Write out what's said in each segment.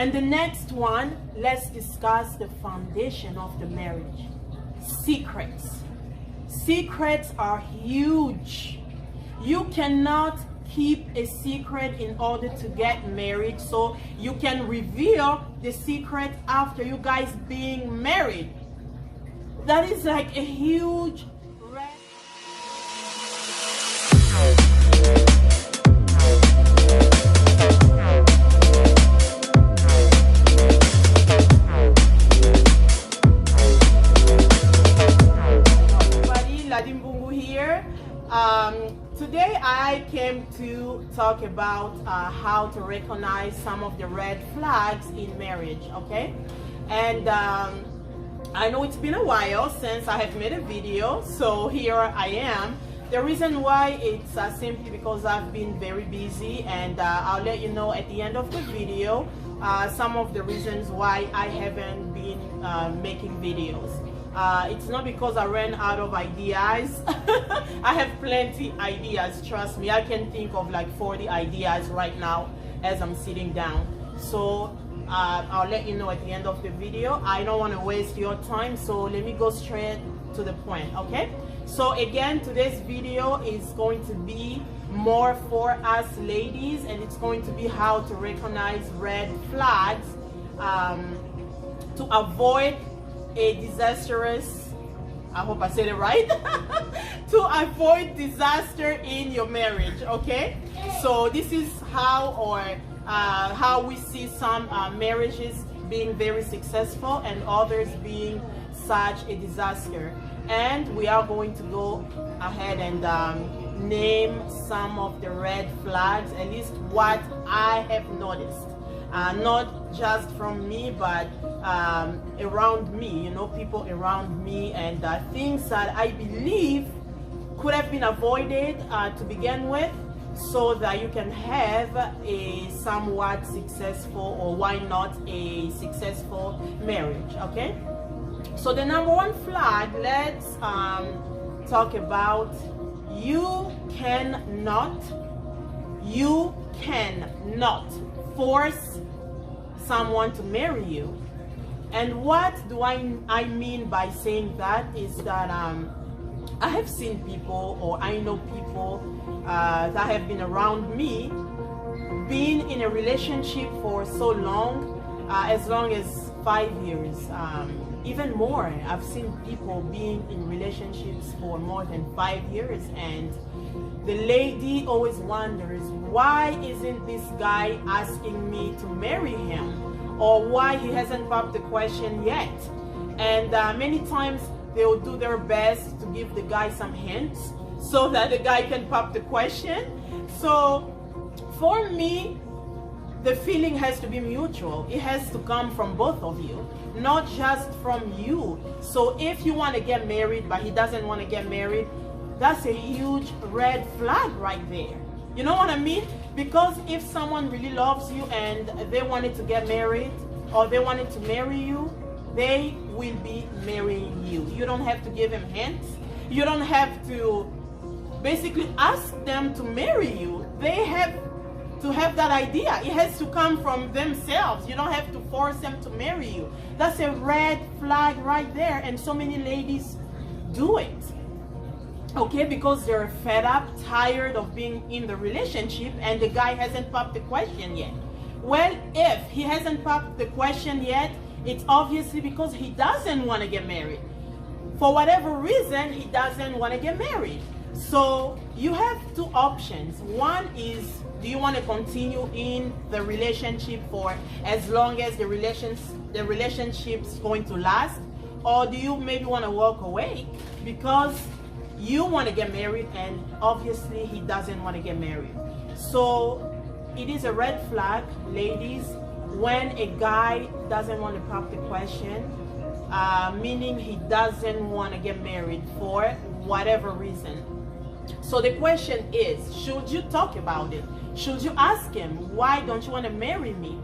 And the next one, let's discuss the foundation of the marriage. Secrets. Secrets are huge. You cannot keep a secret in order to get married, so you can reveal the secret after you guys being married. That is like a huge red. Here. Today I came to talk about how to recognize some of the red flags in marriage, okay? And I know it's been a while since I have made a video, so here I am. The reason why it's simply because I've been very busy, and I'll let you know at the end of the video some of the reasons why I haven't been making videos. It's not because I ran out of ideas. I have plenty ideas, trust me. I can think of like 40 ideas right now as I'm sitting down. So I'll let you know at the end of the video. I don't want to waste your time, so let me go straight to the point, okay? So again, today's video is going to be more for us ladies, and it's going to be how to recognize red flags to avoid a disastrous, I hope I said it right, to avoid disaster in your marriage, okay? So this is how we see some marriages being very successful and others being such a disaster. And we are going to go ahead and name some of the red flags, at least what I have noticed. Not just from me, but around me, you know, people around me, and things that I believe could have been avoided to begin with, so that you can have a somewhat successful, or why not a successful marriage, okay? So the number one flag, let's talk about you cannot force someone to marry you. And what do I mean by saying that is that I have seen people, or I know people that have been around me, being in a relationship for so long, as long as 5 years, even more. I've seen people being in relationships for more than 5 years, and the lady always wonders, why isn't this guy asking me to marry him? Or why he hasn't popped the question yet? And many times they will do their best to give the guy some hints so that the guy can pop the question. So for me, the feeling has to be mutual. It has to come from both of you, not just from you. So if you want to get married but he doesn't want to get married, that's a huge red flag right there. You know what I mean? Because if someone really loves you and they wanted to get married, or they wanted to marry you, they will be marrying you. You don't have to give them hints. You don't have to basically ask them to marry you. They have to have that idea. It has to come from themselves. You don't have to force them to marry you. That's a red flag right there, and so many ladies do it. Okay, because they're fed up, tired of being in the relationship, and the guy hasn't popped the question yet. Well, if he hasn't popped the question yet, it's obviously because he doesn't want to get married. For whatever reason, he doesn't want to get married. So you have two options. One is, do you want to continue in the relationship for as long as the relationship's going to last? Or do you maybe want to walk away because you want to get married and obviously he doesn't want to get married? So it is a red flag, ladies, when a guy doesn't want to pop the question, meaning he doesn't want to get married for whatever reason. So the question is, should you talk about it? Should you ask him, why don't you want to marry me?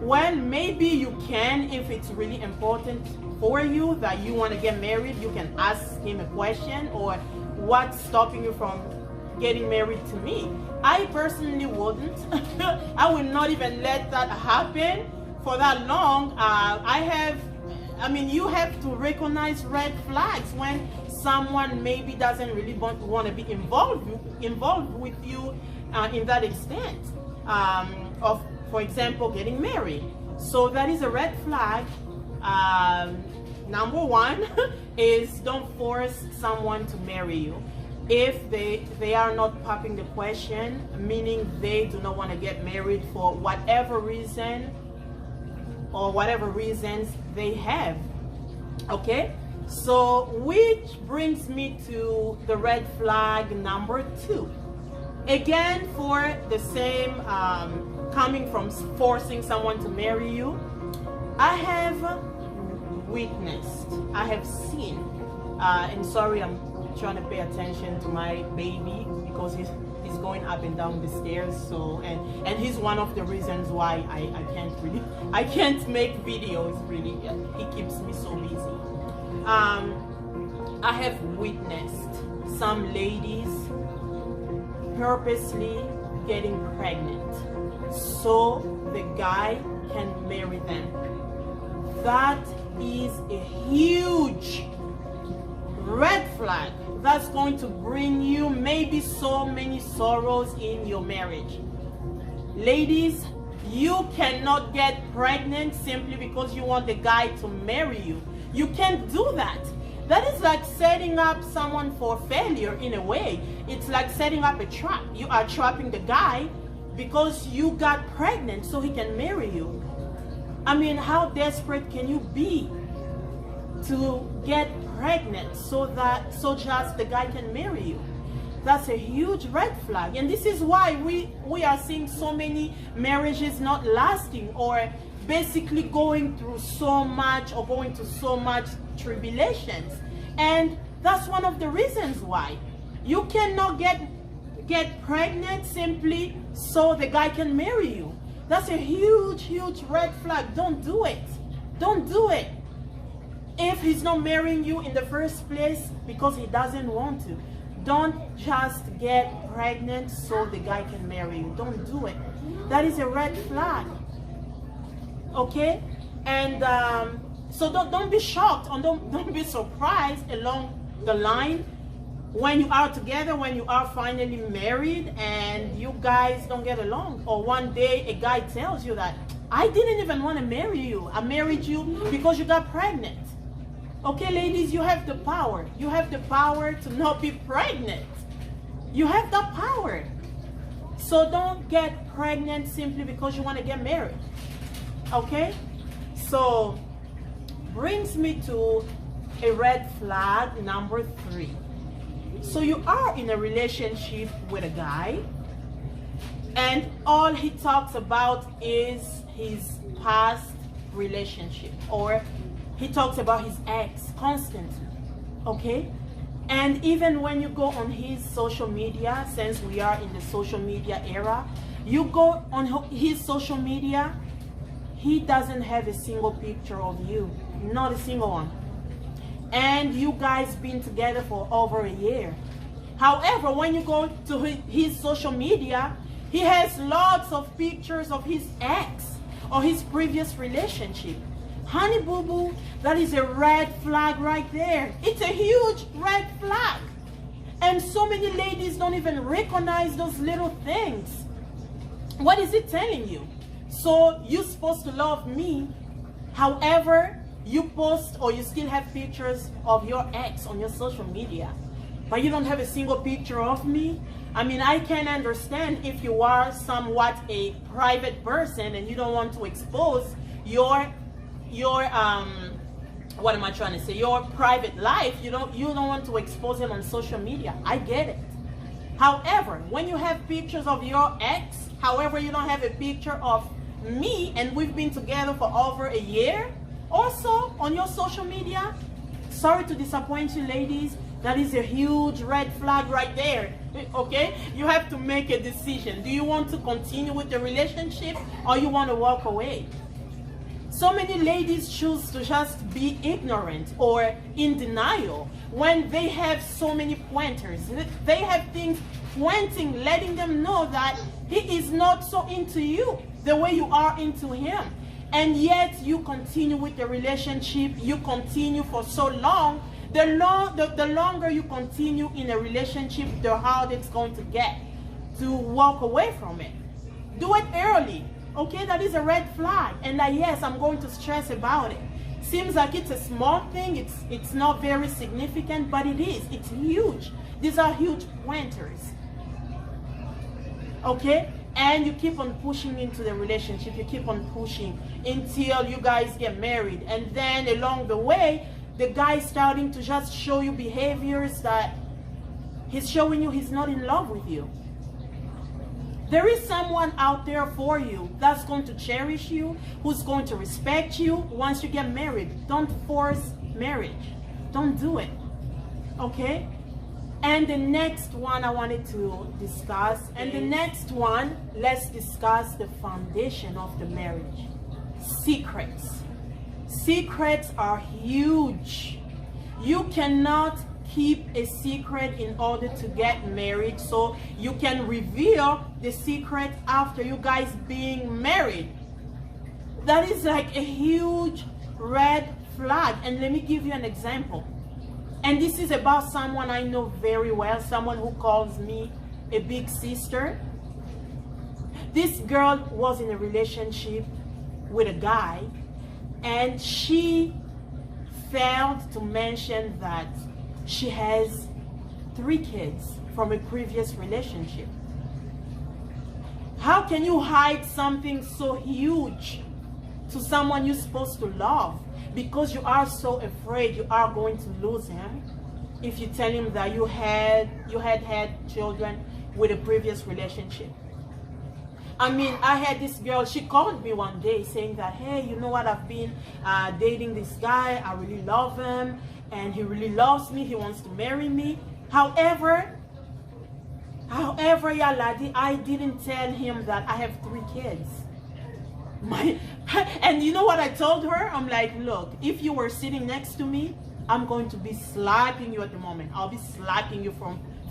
Well, maybe you can if it's really important for you that you want to get married. You can ask him a question, or what's stopping you from getting married to me? I personally wouldn't. I would not even let that happen for that long, you have to recognize red flags when someone maybe doesn't really want to be involved with you in that extent of, for example, getting married. So that is a red flag. Number one is don't force someone to marry you. If they are not popping the question, meaning they do not want to get married for whatever reason or whatever reasons they have. Okay, so which brings me to the red flag number 2. Again, for the same coming from forcing someone to marry you, I have witnessed, I have seen, and sorry, I'm trying to pay attention to my baby because he's going up and down the stairs, so and he's one of the reasons why I can't make videos really. He keeps me so busy. I have witnessed some ladies purposely getting pregnant so the guy can marry them. That is a huge red flag. That's going to bring you maybe so many sorrows in your marriage. Ladies, you cannot get pregnant simply because you want the guy to marry you. You can't do that. That is like setting up someone for failure in a way. It's like setting up a trap. You are trapping the guy because you got pregnant so he can marry you. I mean, how desperate can you be to get pregnant so just the guy can marry you? That's a huge red flag. And this is why we are seeing so many marriages not lasting, or basically going through so much, or going to so much tribulations. And that's one of the reasons why you cannot get pregnant simply so the guy can marry you. That's a huge red flag. Don't do it. Don't do it. If he's not marrying you in the first place because he doesn't want to, don't just get pregnant so the guy can marry you. Don't do it. That is a red flag. Okay? And so don't be shocked, and don't be surprised along the line when you are together, when you are finally married and you guys don't get along, or one day a guy tells you that I didn't even want to marry you, I married you because you got pregnant. Okay, ladies, you have the power. You have the power to not be pregnant. You have the power. So don't get pregnant simply because you want to get married. Okay? So brings me to a red flag number 3. So you are in a relationship with a guy and all he talks about is his past relationship, or he talks about his ex constantly. Okay? And even when you go on his social media, since we are in the social media era, you go on his social media, he doesn't have a single picture of you. Not a single one. And you guys been together for over a year. However, when you go to his social media, he has lots of pictures of his ex or his previous relationship. Honey boo boo, that is a red flag right there. It's a huge red flag. And so many ladies don't even recognize those little things. What is it telling you? So you're supposed to love me. However, you post or you still have pictures of your ex on your social media, but you don't have a single picture of me. I mean, I can understand if you are somewhat a private person and you don't want to expose your what am I trying to say? Your private life. You don't want to expose him on social media. I get it. However, when you have pictures of your ex, however, you don't have a picture of me, and we've been together for over a year, also on your social media, sorry to disappoint you, ladies, that is a huge red flag right there. Okay, you have to make a decision. Do you want to continue with the relationship, or you want to walk away? So many ladies choose to just be ignorant or in denial when they have so many pointers. They have things pointing, letting them know that he is not so into you the way you are into him. and yet you continue with the relationship. You continue for so long. The longer you continue in a relationship, the harder it's going to get to walk away from it. Do it early. Okay, that is a red flag. And yes, I'm going to stress about it. Seems like it's a small thing, it's not very significant, but it is. It's huge. These are huge pointers. Okay? And you keep on pushing into the relationship. You keep on pushing until you guys get married. And then along the way, the guy is starting to just show you behaviors that he's showing you he's not in love with you. There is someone out there for you that's going to cherish you, who's going to respect you once you get married. Don't force marriage. Don't do it. Okay? And the next one I wanted to discuss, let's discuss the foundation of the marriage. Secrets. Secrets are huge. You cannot keep a secret in order to get married, so you can reveal the secret after you guys being married. That is like a huge red flag. And let me give you an example. And this is about someone I know very well, someone who calls me a big sister. This girl was in a relationship with a guy, and she failed to mention that she has 3 kids from a previous relationship. How can you hide something so huge to someone you're supposed to love because you are so afraid you are going to lose him if you tell him that you had children with a previous relationship? I mean, I had this girl, she called me one day saying that, hey, you know what, I've been dating this guy, I really love him, and he really loves me, he wants to marry me. However, Yaladi, I didn't tell him that I have 3 kids. And you know what I told her? I'm like, look, if you were sitting next to me, I'm going to be slapping you at the moment. I'll be slapping you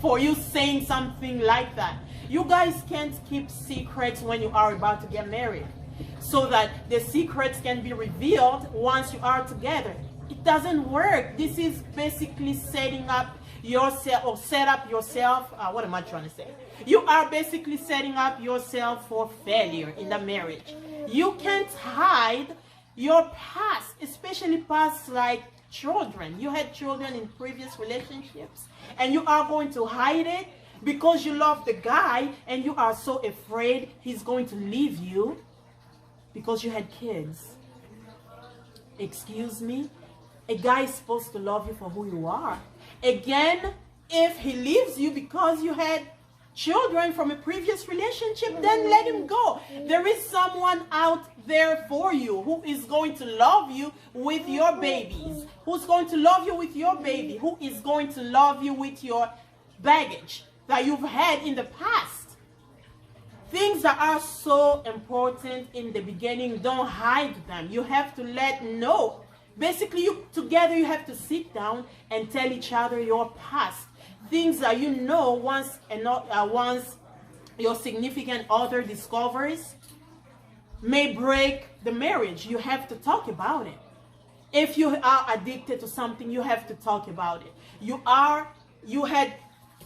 for you saying something like that. You guys can't keep secrets when you are about to get married, so that the secrets can be revealed once you are together. It doesn't work. This is basically setting up yourself, or set up yourself. What am I trying to say? You are basically setting up yourself for failure in the marriage. You can't hide your past, especially past like children. You had children in previous relationships, and you are going to hide it because you love the guy and you are so afraid he's going to leave you because you had kids. Excuse me? A guy is supposed to love you for who you are. Again, if he leaves you because you had children from a previous relationship, then let him go. There is someone out there for you who is going to love you with your babies, who's going to love you with your baby, who is going to love you with your baggage that you've had in the past. Things that are so important in the beginning, don't hide them. You have to let know. Basically, you have to sit down and tell each other your past. Things that you know once your significant other discovers may break the marriage. You have to talk about it. If you are addicted to something, you have to talk about it. You had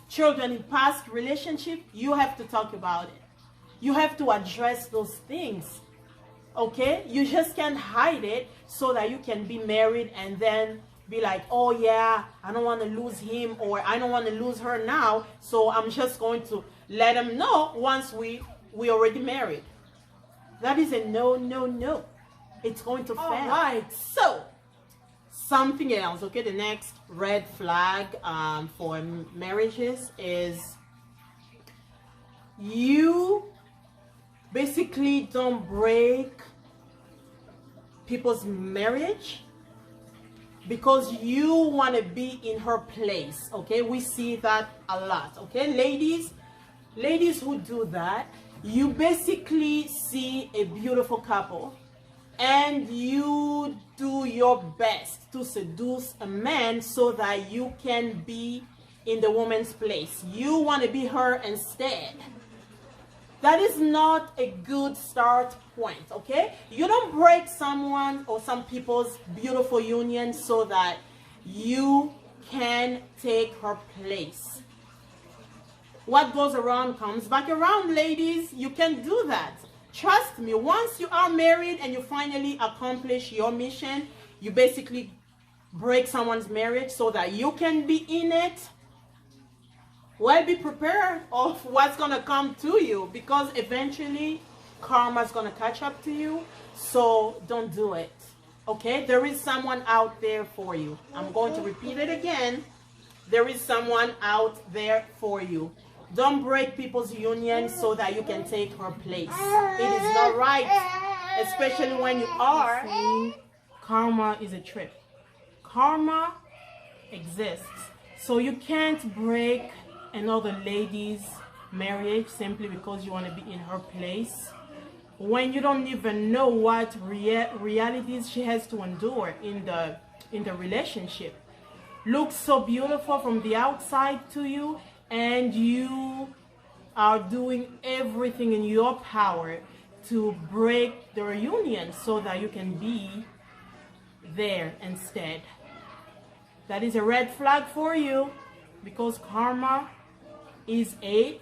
children in past relationship, you have to talk about it. You have to address those things. Okay? You just can't hide it so that you can be married and then be like, oh yeah, I don't want to lose him, or I don't want to lose her now, so I'm just going to let him know once we already married. That is a no, no, no. It's going to fail. All right, so something else, okay? The next red flag for marriages is you basically don't break people's marriage because you want to be in her place. Okay, we see that a lot. Okay, ladies who do that, you basically see a beautiful couple and you do your best to seduce a man so that you can be in the woman's place. You want to be her instead. That is not a good start point, okay? You don't break someone or some people's beautiful union so that you can take her place. What goes around comes back around, ladies. You can do that. Trust me, once you are married and you finally accomplish your mission, you basically break someone's marriage so that you can be in it. Well, be prepared of what's going to come to you, because eventually karma's going to catch up to you. So don't do it. Okay? There is someone out there for you. I'm going to repeat it again. There is someone out there for you. Don't break people's union so that you can take her place. It is not right, especially when you are saying karma is a trip. Karma exists. So you can't break another lady's marriage simply because you want to be in her place, when you don't even know what realities she has to endure in the relationship. Looks so beautiful from the outside to you, and you are doing everything in your power to break the reunion so that you can be there instead. That is a red flag for you, because karma is a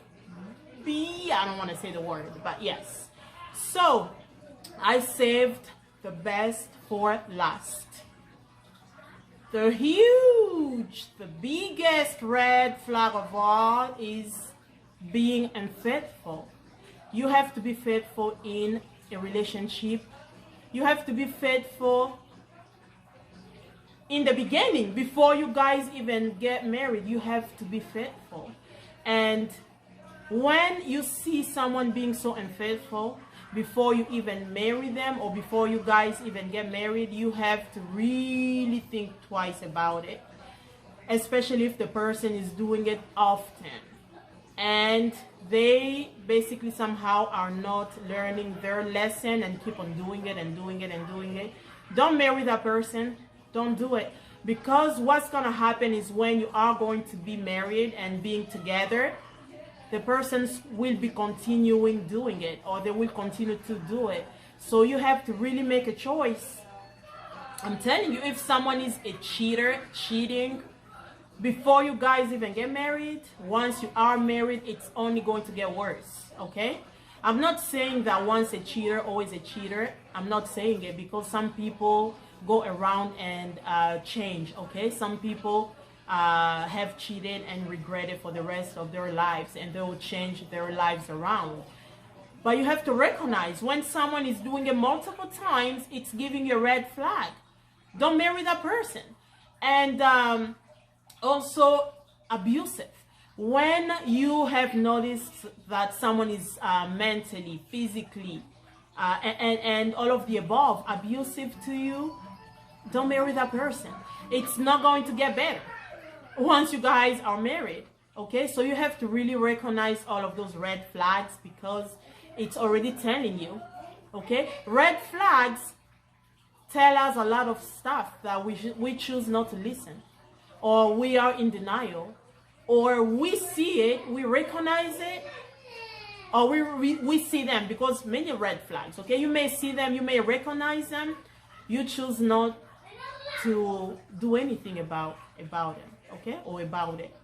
B. I don't want to say the word, but yes. So I saved the best for last. The biggest red flag of all is being unfaithful. You have to be faithful in a relationship. You have to be faithful in the beginning, before you guys even get married. You have to be faithful. And when you see someone being so unfaithful before you even marry them, or before you guys even get married, you have to really think twice about it, especially if the person is doing it often and they basically somehow are not learning their lesson and keep on doing it and doing it and doing it. Don't marry that person. Don't do it, because what's going to happen is, when you are going to be married and being together, the persons will be continuing doing it, or they will continue to do it. So you have to really make a choice. I'm telling you, if someone is a cheater, cheating before you guys even get married, once you are married, it's only going to get worse. Okay? I'm not saying that once a cheater, always a cheater. I'm not saying it, because some people go around and change. Okay, some people have cheated and regret it for the rest of their lives, and they will change their lives around. But you have to recognize, when someone is doing it multiple times, it's giving you a red flag. Don't marry that person. And also abusive. When you have noticed that someone is mentally, physically, and all of the above abusive to you, don't marry that person. It's not going to get better once you guys are married. Okay, so you have to really recognize all of those red flags, because it's already telling you. Okay, red flags tell us a lot of stuff that we choose not to listen, or we are in denial, or we see it, we recognize it, or we see them, because many red flags. Okay, you may see them, you may recognize them, you choose not to do anything about them, okay, or about it.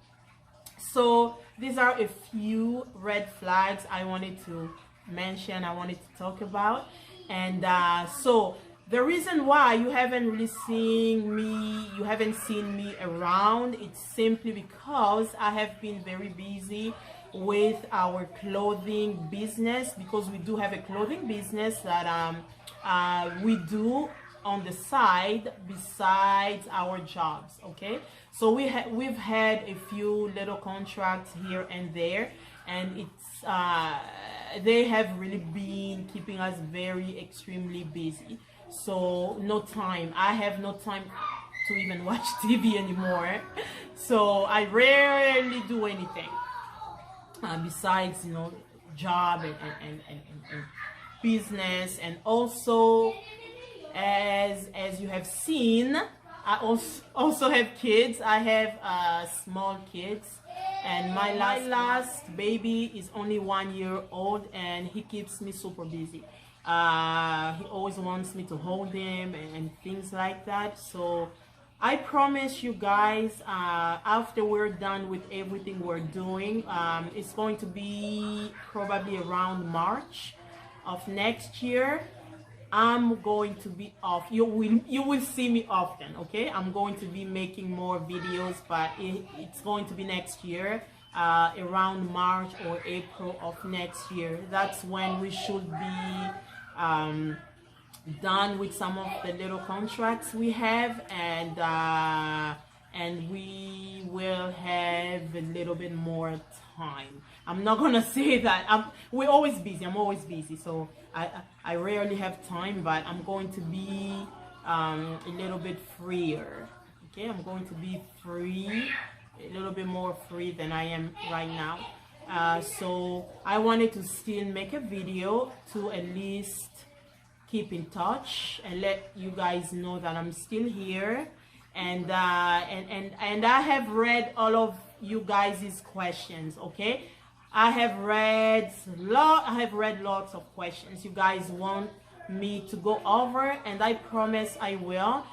So these are a few red flags I wanted to mention, I wanted to talk about. And so the reason why you haven't really seen me around, it's simply because I have been very busy with our clothing business, because we do have a clothing business that we do on the side besides our jobs. Okay, so we've had a few little contracts here and there, and it's they have really been keeping us very extremely busy. So no time, I have no time to even watch TV anymore. So I rarely do anything besides, you know, job and business. And also, as you have seen, I also have kids. I have small kids, And my last baby is only 1 year old, and he keeps me super busy. He always wants me to hold him and things like that. So I promise you guys, after we're done with everything we're doing, it's going to be probably around March of next year. I'm going to be off. You will see me often, okay? I'm going to be making more videos, but it's going to be next year, around March or April of next year. That's when we should be done with some of the little contracts we have, and we will have a little bit more time. I'm not gonna say that we're always busy. I'm always busy, so I rarely have time, but I'm going to be a little bit freer. Okay, I'm going to be free, a little bit more free than I am right now. So I wanted to still make a video to at least keep in touch and let you guys know that I'm still here, and I have read all of you guys' questions. Okay, I have read lots of questions you guys want me to go over, and I promise I will.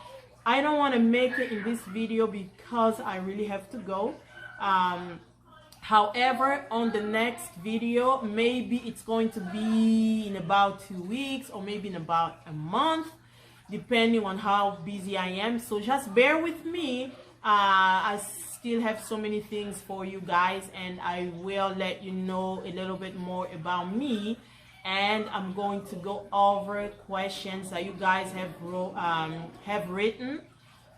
I don't want to make it in this video because I really have to go. However, on the next video, maybe it's going to be in about 2 weeks or maybe in about a month, depending on how busy I am. So just bear with me. I still have so many things for you guys, and I will let you know a little bit more about me. And I'm going to go over questions that you guys have written.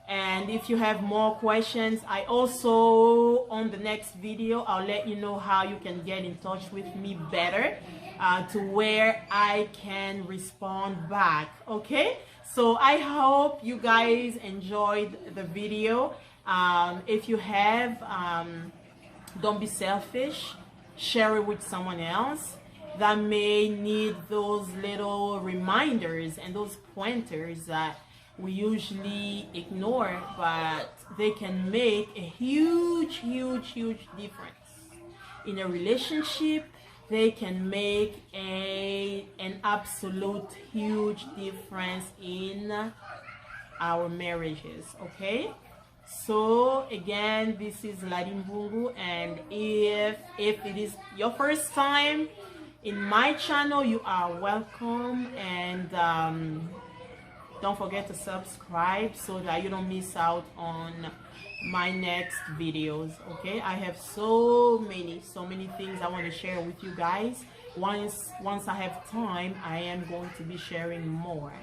And if you have more questions, I also, on the next video, I'll let you know how you can get in touch with me better, to where I can respond back. Okay, so I hope you guys enjoyed the video. If you have, don't be selfish, share it with someone else that may need those little reminders and those pointers that we usually ignore, but they can make a huge difference in a relationship. They can make an absolute huge difference in our marriages. Okay, so again, this is Ladimbungu, and if it is your first time in my channel, you are welcome, and don't forget to subscribe so that you don't miss out on my next videos. Okay, I have so many things I want to share with you guys. Once I have time, I am going to be sharing more.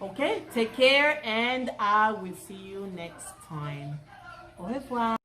Okay, take care, and I will see you next time. Au revoir.